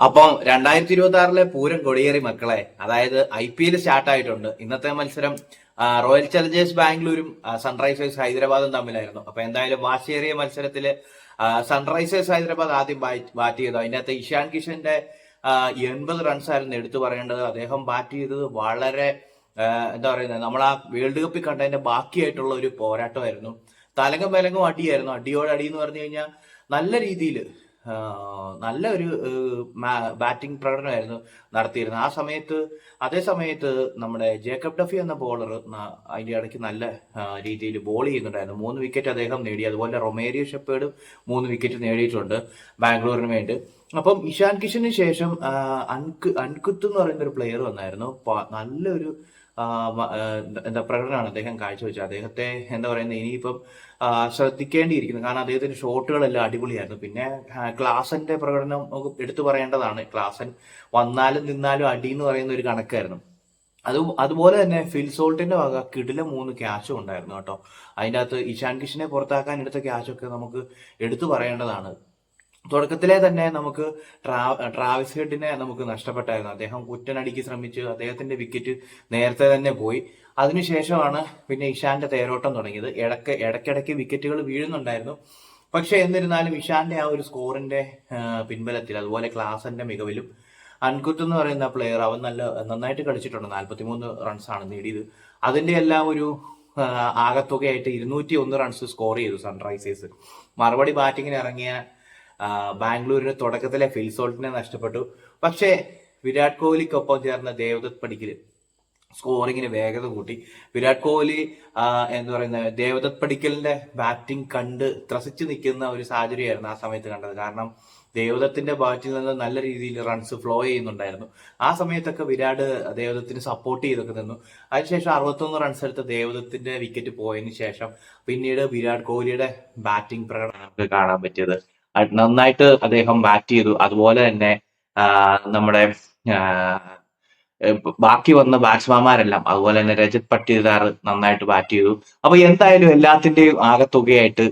അപ്പം 2026 പൂരം കൊടിയേറി മക്കളെ. അതായത് IPL സ്റ്റാർട്ട് ആയിട്ടുണ്ട്. ഇന്നത്തെ മത്സരം റോയൽ ചലഞ്ചേഴ്സ് ബാംഗ്ലൂരും സൺറൈസേഴ്സ് ഹൈദരാബാദും തമ്മിലായിരുന്നു. അപ്പൊ എന്തായാലും വാശിയേറിയ മത്സരത്തില് സൺറൈസേഴ്സ് ഹൈദരാബാദ് ആദ്യം ബാറ്റ് ചെയ്തു. അതിന്റെ അകത്ത് ഇഷാൻ കിഷന്റെ 80 റൺസ് ആയിരുന്നു എടുത്തു പറയേണ്ടത്. അദ്ദേഹം ബാറ്റ് ചെയ്തത് വളരെ എന്താ പറയുന്നത്, നമ്മൾ ആ വേൾഡ് കപ്പിൽ കണ്ടതിന്റെ ബാക്കിയായിട്ടുള്ള ഒരു പോരാട്ടമായിരുന്നു. തലങ്ങും വിലങ്ങും അടിയായിരുന്നു. അടിയോട് അടി എന്ന് പറഞ്ഞു കഴിഞ്ഞാൽ നല്ല രീതിയിൽ നല്ല ഒരു ബാറ്റിംഗ് പ്രകടനമായിരുന്നു നടത്തിയിരുന്നത്. അതേ സമയത്ത് നമ്മുടെ ജേക്കബ് ഡഫി എന്ന ബോളർ അതിന്റെ ഇടയ്ക്ക് നല്ല രീതിയിൽ ബോൾ ചെയ്യുന്നുണ്ടായിരുന്നു. 3 വിക്കറ്റ് അദ്ദേഹം നേടി. അതുപോലെ റൊമേരിയോ ഷെപ്പേർഡ് 3 വിക്കറ്റ് നേടിയിട്ടുണ്ട് ബാംഗ്ലൂരിന് വേണ്ടി. അപ്പം ഇഷാൻ കിഷന് ശേഷം അൻകുത്ത് എന്ന് പറയുന്ന ഒരു പ്ലെയർ വന്നായിരുന്നു. നല്ലൊരു എന്താ പ്രകടനമാണ് അദ്ദേഹം കാഴ്ചവെച്ചത്. അദ്ദേഹത്തെ എന്താ പറയുന്നത്, ഇനിയിപ്പം ശ്രദ്ധിക്കേണ്ടിയിരിക്കുന്നു. കാരണം അദ്ദേഹത്തിന്റെ ഷോട്ടുകളെല്ലാം അടിപൊളിയായിരുന്നു. പിന്നെ ക്ലാസന്റെ പ്രകടനം എടുത്തു പറയേണ്ടതാണ്. ക്ലാസൻ വന്നാലും നിന്നാലും അടി എന്ന് പറയുന്ന ഒരു കണക്കായിരുന്നു. അതുപോലെ തന്നെ ഫിൽസോൾട്ടിന്റെ വക കിടിലം 3 ക്യാച്ചും ഉണ്ടായിരുന്നു കേട്ടോ. അതിൻ്റെ അകത്ത് ഇഷാൻ കിഷനെ പുറത്താക്കാൻ എടുത്ത ക്യാച്ചൊക്കെ നമുക്ക് എടുത്തു പറയേണ്ടതാണ്. തുടക്കത്തിലെ തന്നെ നമുക്ക് ട്രാവിസ് ഹെഡിനെ നമുക്ക് നഷ്ടപ്പെട്ടായിരുന്നു. അദ്ദേഹം കുറ്റനടിക്ക് ശ്രമിച്ച് അദ്ദേഹത്തിന്റെ വിക്കറ്റ് നേരത്തെ തന്നെ പോയി. അതിനുശേഷമാണ് പിന്നെ ഇഷാന്റെ തേരോട്ടം തുടങ്ങിയത്. ഇടയ്ക്കിടയ്ക്ക് വിക്കറ്റുകൾ വീഴുന്നുണ്ടായിരുന്നു. പക്ഷെ എന്നിരുന്നാലും ഇഷാന്റെ ആ ഒരു സ്കോറിന്റെ പിൻബലത്തിൽ, അതുപോലെ ക്ലാസന്റെ മികവിലും അൻകുത്ത് എന്ന് പറയുന്ന പ്ലെയർ അവൻ നന്നായിട്ട് കളിച്ചിട്ടുണ്ട്. 43 റൺസാണ് നേടിയത്. അതിന്റെ എല്ലാം ഒരു ആകത്തുകയായിട്ട് 201 റൺസ് സ്കോർ ചെയ്തു സൺറൈസേഴ്സ്. മറുപടി ബാറ്റിങ്ങിന് ഇറങ്ങിയ ബാംഗ്ലൂരിന് തുടക്കത്തിലെ ഫിൽസോൾട്ടിനെ നഷ്ടപ്പെട്ടു. പക്ഷേ വിരാട് കോഹ്ലിക്കൊപ്പം ചേർന്ന ദേവദത്ത് പടിക്കൽ സ്കോറിങ്ങിന് വേഗത കൂട്ടി. വിരാട് കോഹ്ലി എന്ന് പറയുന്ന ദേവദത്ത് പടിക്കലിന്റെ ബാറ്റിംഗ് കണ്ട് ത്രസിച്ചു നിൽക്കുന്ന ഒരു സാഹചര്യമായിരുന്നു ആ സമയത്ത് കണ്ടത്. കാരണം ദേവദത്തിന്റെ ബാറ്റിൽ നിന്ന് നല്ല രീതിയിൽ റൺസ് ഫ്ലോ ചെയ്യുന്നുണ്ടായിരുന്നു. ആ സമയത്തൊക്കെ വിരാട് ദേവദത്തിന് സപ്പോർട്ട് ചെയ്തൊക്കെ നിന്നു. അതിനുശേഷം 61 റൺസ് എടുത്ത ദേവദത്തിന്റെ വിക്കറ്റ് പോയതിനു ശേഷം പിന്നീട് വിരാട് കോഹ്ലിയുടെ ബാറ്റിംഗ് പ്രകടനം നമുക്ക് കാണാൻ പറ്റിയത്. നന്നായിട്ട് അദ്ദേഹം ബാറ്റ് ചെയ്തു. അതുപോലെ തന്നെ നമ്മുടെ ബാക്കി വന്ന ബാറ്റ്സ്മാൻമാരെല്ലാം, അതുപോലെ തന്നെ രജത് പട്ടിദാർ നന്നായിട്ട് ബാറ്റ് ചെയ്തു. അപ്പൊ എന്തായാലും എല്ലാത്തിന്റെയും ആകത്തുകയായിട്ട്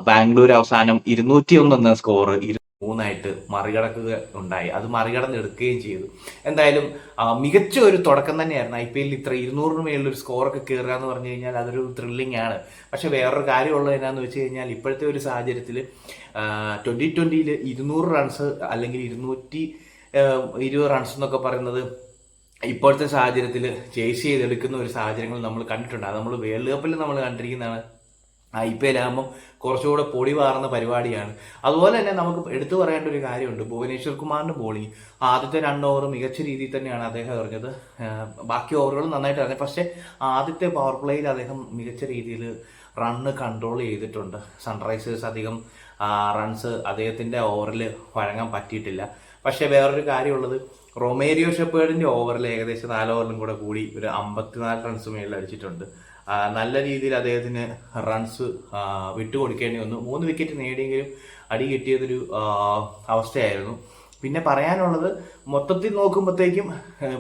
ബാംഗ്ലൂർ അവസാനം 201 എന്ന സ്കോർ 203 മറികടക്കുക ഉണ്ടായി. അത് മറികടന്നെടുക്കുകയും ചെയ്തു. എന്തായാലും മികച്ച ഒരു തുടക്കം തന്നെയായിരുന്നു. IPL ഇത്ര 200 മേളിലൊരു സ്കോറൊക്കെ കയറുക എന്ന് പറഞ്ഞു കഴിഞ്ഞാൽ അതൊരു ത്രില്ലിംഗ് ആണ്. പക്ഷെ വേറൊരു കാര്യമുള്ളത് എന്നാന്ന് വെച്ച് കഴിഞ്ഞാൽ ഇപ്പോഴത്തെ ഒരു സാഹചര്യത്തിൽ 2020 200 റൺസ് അല്ലെങ്കിൽ 220 റൺസ് എന്നൊക്കെ പറയുന്നത് ഇപ്പോഴത്തെ സാഹചര്യത്തിൽ ചേസ് ചെയ്തെടുക്കുന്ന ഒരു സാഹചര്യങ്ങൾ നമ്മൾ കണ്ടിട്ടുണ്ട്. അത് നമ്മൾ വേൾഡ് കപ്പിൽ നമ്മൾ കണ്ടിരിക്കുന്നതാണ്. IPL ആകുമ്പം കുറച്ചുകൂടെ പൊടി വാർന്ന പരിപാടിയാണ്. അതുപോലെ തന്നെ നമുക്ക് എടുത്തു പറയേണ്ട ഒരു കാര്യമുണ്ട്. ഭുവനേശ്വർ കുമാറിന്റെ ബോളിംഗ് ആദ്യത്തെ 2 ഓവർ മികച്ച രീതിയിൽ തന്നെയാണ് അദ്ദേഹം എറിഞ്ഞത്. ബാക്കി ഓവറുകൾ നന്നായിട്ട് എറിഞ്ഞു. പക്ഷെ ആദ്യത്തെ പവർ പ്ലേയിൽ അദ്ദേഹം മികച്ച രീതിയിൽ റണ്ണ് കൺട്രോൾ ചെയ്തിട്ടുണ്ട്. സൺറൈസേഴ്സ് അധികം റൺസ് അദ്ദേഹത്തിന്റെ ഓവറിൽ വഴങ്ങാൻ പറ്റിയിട്ടില്ല. പക്ഷെ വേറൊരു കാര്യമുള്ളത്, റൊമേരിയോ ഷെപ്പേർഡിന്റെ ഓവറിൽ ഏകദേശം 4 ഓവറിലും കൂടി ഒരു 54 റൺസ് മേളിൽ അടിച്ചിട്ടുണ്ട്. നല്ല രീതിയിൽ അദ്ദേഹത്തിന് റൺസ് വിട്ടുകൊടുക്കേണ്ടി വന്നു. 3 വിക്കറ്റ് നേടിയെങ്കിലും അടി കിട്ടിയതൊരു അവസ്ഥയായിരുന്നു. പിന്നെ പറയാനുള്ളത്, മൊത്തത്തിൽ നോക്കുമ്പോഴത്തേക്കും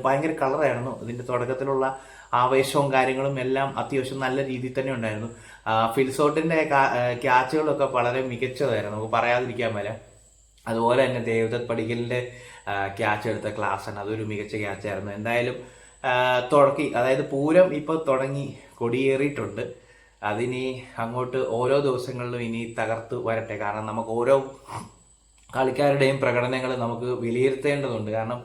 ഭയങ്കര കളറായിരുന്നു. ഇതിന്റെ തുടക്കത്തിലുള്ള ആവേശവും കാര്യങ്ങളും എല്ലാം അത്യാവശ്യം നല്ല രീതിയിൽ തന്നെ ഉണ്ടായിരുന്നു. ഫിൽസോട്ടിന്റെ ക്യാച്ചുകളൊക്കെ വളരെ മികച്ചതായിരുന്നു, നമുക്ക് പറയാതിരിക്കാൻ മേല. അതുപോലെ തന്നെ ദേവദത്ത് പടിക്കലിന്റെ ക്യാച്ച് എടുത്ത ക്ലാസൻ, അതൊരു മികച്ച ക്യാച്ചായിരുന്നു. എന്തായാലും അതായത് പൂരം ഇപ്പൊ തുടങ്ങി കൊടിയേറിയിട്ടുണ്ട്. അതിനി അങ്ങോട്ട് ഓരോ ദിവസങ്ങളിലും ഇനി തകർത്ത് വരട്ടെ. കാരണം നമുക്ക് ഓരോ കളിക്കാരുടെയും പ്രകടനങ്ങൾ നമുക്ക് വിലയിരുത്തേണ്ടതുണ്ട്. കാരണം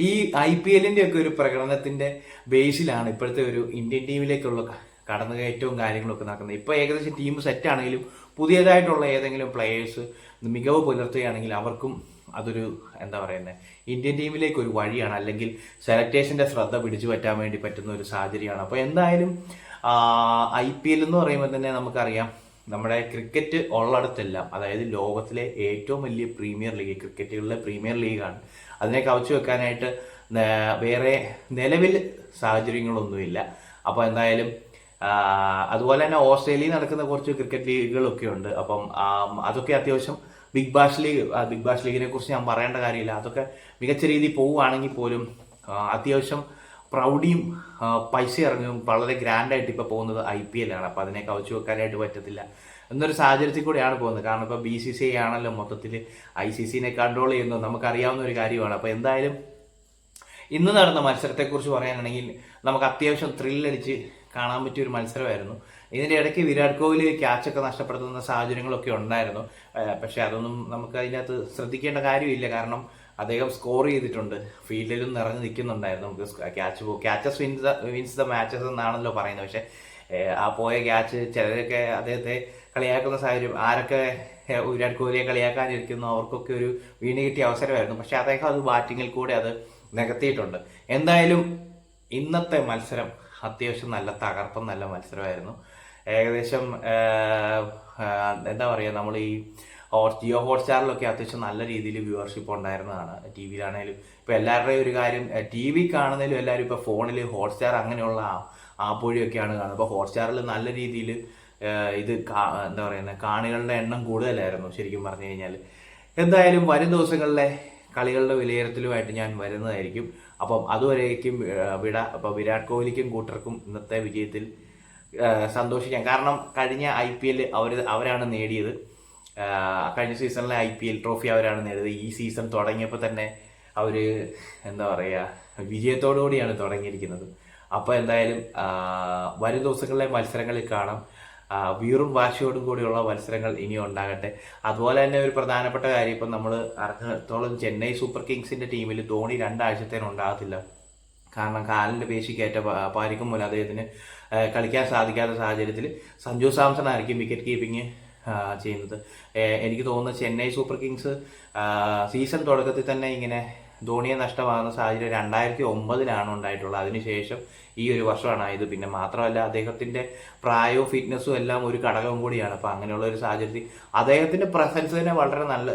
ഈ IPLന്റെ ഒക്കെ ഒരു പ്രകടനത്തിന്റെ ബേസിലാണ് ഇപ്പോഴത്തെ ഒരു ഇന്ത്യൻ ടീമിലേക്കുള്ള കടന്നുകയറ്റവും കാര്യങ്ങളൊക്കെ നടക്കുന്നത്. ഇപ്പൊ ഏകദേശം ടീം സെറ്റ് ആണെങ്കിലും പുതിയതായിട്ടുള്ള ഏതെങ്കിലും പ്ലെയേഴ്സ് മികവ് പുലർത്തുകയാണെങ്കിൽ അവർക്കും അതൊരു എന്താ പറയുന്നത്, ഇന്ത്യൻ ടീമിലേക്ക് ഒരു വഴിയാണ്, അല്ലെങ്കിൽ സെലക്ടേഷന്റെ ശ്രദ്ധ പിടിച്ചു പറ്റാൻ വേണ്ടി പറ്റുന്ന ഒരു സാഹചര്യമാണ്. അപ്പോൾ എന്തായാലും IPL എന്ന് പറയുമ്പോൾ തന്നെ നമുക്കറിയാം, നമ്മുടെ ക്രിക്കറ്റ് ഉള്ളിടത്തെല്ലാം, അതായത് ലോകത്തിലെ ഏറ്റവും വലിയ പ്രീമിയർ ലീഗ്, ക്രിക്കറ്റുകളിലെ പ്രീമിയർ ലീഗാണ്. അതിനെ കവച്ചു വെക്കാനായിട്ട് വേറെ നിലവിൽ സാഹചര്യങ്ങളൊന്നുമില്ല. അപ്പോൾ എന്തായാലും അതുപോലെ തന്നെ ഓസ്ട്രേലിയയിൽ നടക്കുന്ന കുറച്ച് ക്രിക്കറ്റ് ലീഗുകളൊക്കെ ഉണ്ട്. അപ്പം അതൊക്കെ അത്യാവശ്യം ബിഗ് ബാഷ് ലീഗിനെ കുറിച്ച് ഞാൻ പറയേണ്ട കാര്യമില്ല. അതൊക്കെ മികച്ച രീതിയിൽ പോവുകയാണെങ്കിൽ പോലും അത്യാവശ്യം പ്രൗഢിയും പൈസ ഇറങ്ങും വളരെ ഗ്രാൻഡായിട്ട് ഇപ്പോൾ പോകുന്നത് IPL ആണ്. അപ്പോൾ അതിനെ കവച്ചു വെക്കാനായിട്ട് പറ്റത്തില്ല. എന്നൊരു സാഹചര്യത്തിൽ കൂടെയാണ് പോകുന്നത്. കാരണം ഇപ്പോൾ BCCI ആണല്ലോ മൊത്തത്തിൽ ICCനെ കൺട്രോൾ ചെയ്യുന്നത്, നമുക്കറിയാവുന്ന ഒരു കാര്യമാണ്. അപ്പോൾ എന്തായാലും ഇന്ന് നടന്ന മത്സരത്തെക്കുറിച്ച് പറയാനാണെങ്കിൽ നമുക്ക് അത്യാവശ്യം ത്രില്ലടിച്ച് കാണാൻ പറ്റിയ ഒരു മത്സരമായിരുന്നു. ഇതിൻ്റെ ഇടയ്ക്ക് വിരാട് കോഹ്ലി ക്യാച്ചൊക്കെ നഷ്ടപ്പെടുത്തുന്ന സാഹചര്യങ്ങളൊക്കെ ഉണ്ടായിരുന്നു. പക്ഷെ അതൊന്നും നമുക്ക് അതിനകത്ത് ശ്രദ്ധിക്കേണ്ട കാര്യമില്ല. കാരണം അദ്ദേഹം സ്കോർ ചെയ്തിട്ടുണ്ട്, ഫീൽഡിലും നിറഞ്ഞു നിൽക്കുന്നുണ്ടായിരുന്നു. നമുക്ക് ക്യാച്ചസ് വിൻസ് ദ മാച്ചസ് എന്നാണല്ലോ പറയുന്നത്. പക്ഷെ ആ പോയ ക്യാച്ച് ചിലരൊക്കെ അദ്ദേഹത്തെ കളിയാക്കുന്ന സാഹചര്യം, ആരൊക്കെ വിരാട് കോഹ്ലിയെ കളിയാക്കാനിരിക്കുന്നു അവർക്കൊക്കെ ഒരു വീണ് കിട്ടിയ അവസരമായിരുന്നു. പക്ഷെ അദ്ദേഹം അത് ബാറ്റിങ്ങിൽ കൂടെ അത് നികത്തിയിട്ടുണ്ട്. എന്തായാലും ഇന്നത്തെ മത്സരം അത്യാവശ്യം നല്ല തകർപ്പൻ നല്ല മത്സരമായിരുന്നു. ഏകദേശം എന്താ പറയുക, നമ്മൾ ഈ ജിയോ ഹോട്ട്സ്റ്റാറിലൊക്കെ അത്യാവശ്യം നല്ല രീതിയിൽ വ്യൂവർഷിപ്പ് ഉണ്ടായിരുന്നതാണ്. TV-യിലാണേലും ഇപ്പോൾ എല്ലാവരുടെയും ഒരു കാര്യം, TV കാണുന്നതിലും എല്ലാവരും ഇപ്പോൾ ഫോണിൽ ഹോട്ട്സ്റ്റാർ അങ്ങനെയുള്ള ആപ്പ് വഴിയൊക്കെയാണ് കാണുന്നത്. അപ്പോൾ ഹോട്ട്സ്റ്റാറിൽ നല്ല രീതിയിൽ ഇത് എന്താ പറയുന്നത്, കാണികളുടെ എണ്ണം കൂടുതലായിരുന്നു ശരിക്കും പറഞ്ഞു കഴിഞ്ഞാൽ. എന്തായാലും വരും ദിവസങ്ങളിലെ കളികളുടെ വിലയിരുത്തലുമായിട്ട് ഞാൻ വരുന്നതായിരിക്കും. അപ്പം അതുവരേക്കും അപ്പോൾ വിരാട് കോഹ്ലിക്കും കൂട്ടർക്കും ഇന്നത്തെ വിജയത്തിൽ സന്തോഷിക്കാം. കാരണം കഴിഞ്ഞ IPL അവരാണ് നേടിയത്. കഴിഞ്ഞ സീസണിലെ IPL ട്രോഫി അവരാണ് നേടിയത്. ഈ സീസൺ തുടങ്ങിയപ്പോൾ തന്നെ അവർ എന്താ പറയുക, വിജയത്തോടു കൂടിയാണ് തുടങ്ങിയിരിക്കുന്നത്. അപ്പോൾ എന്തായാലും വരും ദിവസങ്ങളിലെ മത്സരങ്ങളിൽ കാണാം. വീറും വാശിയോടും കൂടിയുള്ള മത്സരങ്ങൾ ഇനിയും ഉണ്ടാകട്ടെ. അതുപോലെ തന്നെ ഒരു പ്രധാനപ്പെട്ട കാര്യം, ഇപ്പം നമ്മൾ അറിഞ്ഞിടത്തോളം ചെന്നൈ സൂപ്പർ കിങ്സിന്റെ ടീമിൽ ധോണി 2 ആഴ്ചത്തേന് ഉണ്ടാകത്തില്ല. കാരണം കാലിന്റെ പേശിക്കേറ്റ പരിക്കും മൂലം അദ്ദേഹത്തിന് കളിക്കാൻ സാധിക്കാത്ത സാഹചര്യത്തിൽ സഞ്ജു സാംസൺ ആയിരിക്കും വിക്കറ്റ് കീപ്പിംഗ് ചെയ്യുന്നത്. എനിക്ക് തോന്നുന്നു ചെന്നൈ സൂപ്പർ കിങ്സ് സീസൺ തുടക്കത്തിൽ തന്നെ ഇങ്ങനെ ധോണിയെ നഷ്ടമാകുന്ന സാഹചര്യം 2009-ലാണ് ഉണ്ടായിട്ടുള്ളത്. അതിനുശേഷം ഈ ഒരു വർഷമാണ് ആയത്. പിന്നെ മാത്രമല്ല അദ്ദേഹത്തിന്റെ പ്രായവും ഫിറ്റ്നസ്സും എല്ലാം ഒരു ഘടകം കൂടിയാണ്. അപ്പം അങ്ങനെയുള്ള ഒരു സാഹചര്യത്തിൽ അദ്ദേഹത്തിന്റെ പ്രസൻസ് തന്നെ വളരെ നല്ല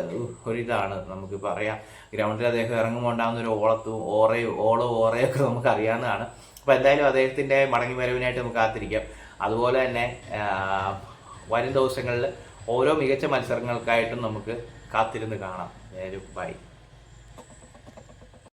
ഒരിതാണ്. നമുക്ക് പറയാം, ഗ്രൗണ്ടിൽ അദ്ദേഹം ഇറങ്ങുമ്പോൾ ഉണ്ടാകുന്ന ഒരു ഓറയൊക്കെ നമുക്ക് അറിയാവുന്നതാണ്. അപ്പം എന്തായാലും അദ്ദേഹത്തിന്റെ മടങ്ങി വരവിനായിട്ട് നമുക്ക് കാത്തിരിക്കാം. അതുപോലെ തന്നെ വരും ദിവസങ്ങളിൽ ഓരോ മികച്ച മത്സരങ്ങൾക്കായിട്ടും നമുക്ക് കാത്തിരുന്ന് കാണാം. ബൈ.